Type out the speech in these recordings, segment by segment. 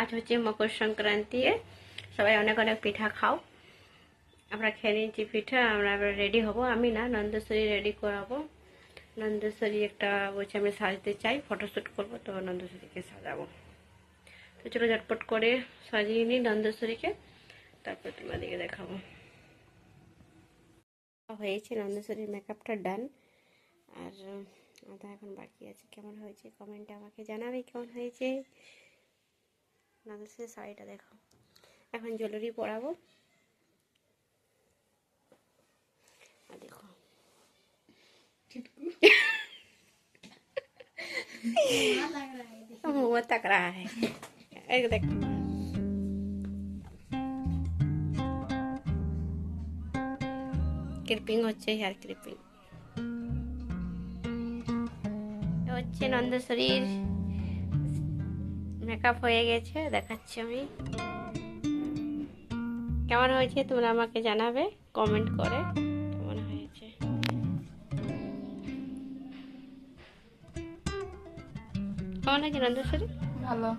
আজ হচ্ছে মকর সংক্রান্তি, সবাই অনেক অনেক পিঠা খাও। আমরা খেয়ে নিয়েছি পিঠা, আমরা এবার রেডি হব। আমি না, নন্দেশ্বরী রেডি করাবো। নন্দেশ্বরী একটা বলছে আমি সাজতে চাই, ফটোশ্যুট করবো, তো নন্দেশ্বরীকে সাজাবো। তো চলো ঝটপট করে সাজিয়ে নিই নন্দেশ্বরীকে, তারপর তোমাদেরকে দেখাবো। হয়েছে নন্দেশ্বরীর মেকআপটা ডান, আর আধা এখন বাকি আছে। কেমন হয়েছে কমেন্টে আমাকে জানাবে কেমন হয়েছে। নন্দেশ্বরীর শাড়িটা দেখো। এখন জুয়েলারি পরাবো, আর দেখো मुंह तक रहा है। एक देख ক্লিপিং হচ্ছে, হেয়ার ক্লিপিং হচ্ছে। নন্দেশ্বরীর মেকআপ হয়ে গেছে, দেখাচ্ছি আমি। কেমন হয়েছে তোমরা আমাকে জানাবে কমেন্ট করে কেমন হয়েছে। কেমন হয়েছে নন্দেশ্বরী? ভালো।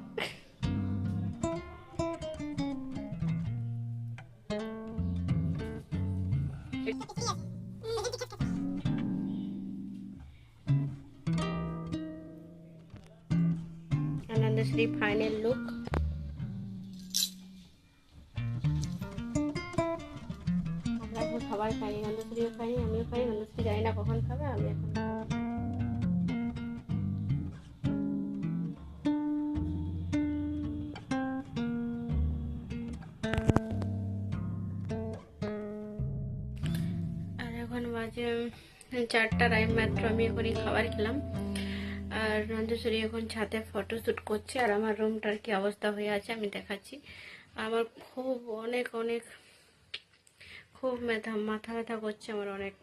নন্দেশ্বরী ফাইনাল লুক। আমরা এখন খাবার খাইনি, নন্দেশ্বরীও খাইনি, আমিও খাইনি। নন্দেশ্বরী জানি না কখন খাবে, আমি এখন এখন বাজে 4টার মাত্র। আমি এখনই খাবার খেলাম, আর নন্দেশ্বরী এখন ছাদে ফটোশ্যুট করছে। আর আমার রুমটার কি অবস্থা হয়ে আছে আমি দেখাচ্ছি। আমার খুব অনেক অনেক খুব মাথা ব্যথা করছে আমার অনেক।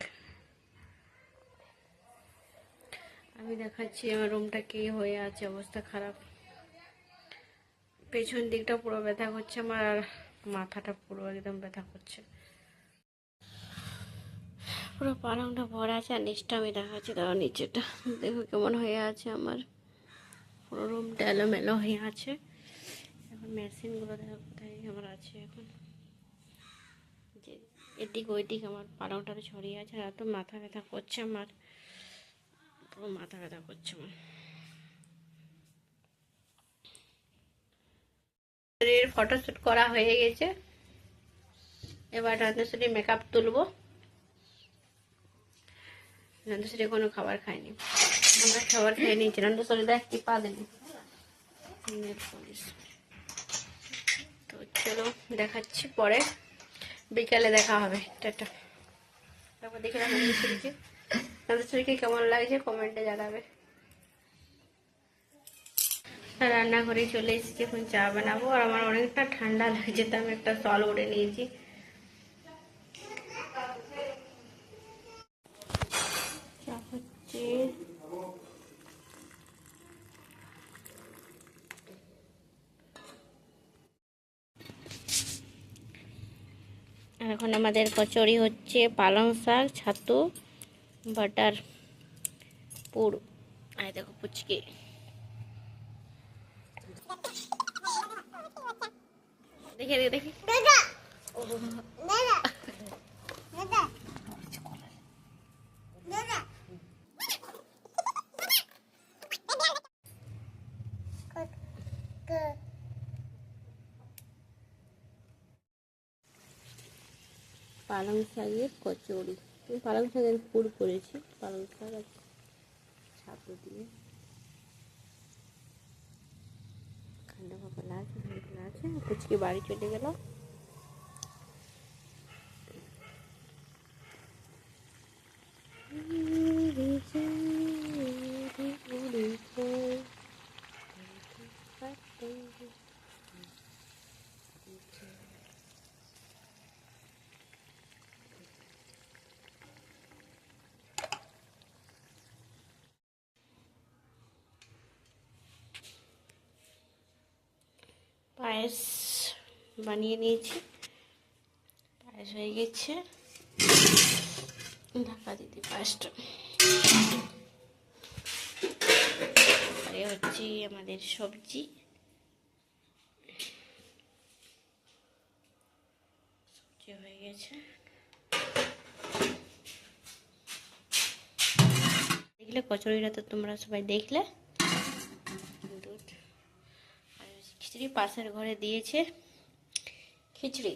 আমি দেখাচ্ছি আমার রুমটা কি হয়ে আছে, অবস্থা খারাপ। পেছন দিকটা পুরো ব্যথা করছে আমার, আর মাথাটা পুরো একদম ব্যথা করছে। পুরো পালংটা ভরা আছে, আর নিচটা আমি দেখাচ্ছি। তার নিচেটা দেখো কেমন হয়ে আছে আমার। পুরো রুমটা এলোমেলো হয়ে আছে। এখন মেশিনগুলো দেখো কোথায় আমার আছে। এখন যে এদিক ওইদিক আমার পালংটাতে ছড়িয়ে আছে, আর এত মাথা ব্যথা করছে আমার, পুরো মাথা ব্যথা করছে আমার। ফটোশ্যুট করা হয়ে গেছে, এবার নন্দেশ্বরী মেকআপ তুলবো। নন্দেশ্বরী কোনো খাবার খায়নি, আমরা খাবার খেয়ে নিয়েছি। নন্দেশ্বরী দেখ কি পা দেনি। তো চলো দেখাচ্ছি পরে, বিকালে দেখা হবে। টাটা। তারপর দেখে নন্দেশ্বরীকে, নন্দেশ্বরীকে কেমন লাগছে কমেন্টে জানাবে। রান্নাঘরে চলে এসেছি, এখন চা বানাবো। আর আমার অনেকটা ঠান্ডা লাগছে, তো আমি একটা শল ওড়ে নিয়েছি। চা হচ্ছে, আর এখন আমাদের কচুরি হচ্ছে পালং শাক, ছাতু, বাটার, পুর। আর দেখো পুচকি, দেখে দেখি পালং শাকের কচুরি। আমি পালং শাকের পুর করেছি, পালং শাক আর ছাতু দিয়ে। ঠান্ডা ভাপলা আছে, ভাপলা আছে। পুচকি বাড়ি চলে গেল। পায়েস বানিয়ে নিয়েছি, পায়েস হয়ে গেছে। ঢাকা দিতে পায়েসটা। আর হচ্ছে আমাদের সবজি, যে হয়ে গেছে। দেখলে কচুরিটা তো তোমরা সবাই দেখলে। দুধ আর খিচুড়ি পাশের ঘরে দিয়েছে খিচুড়ি।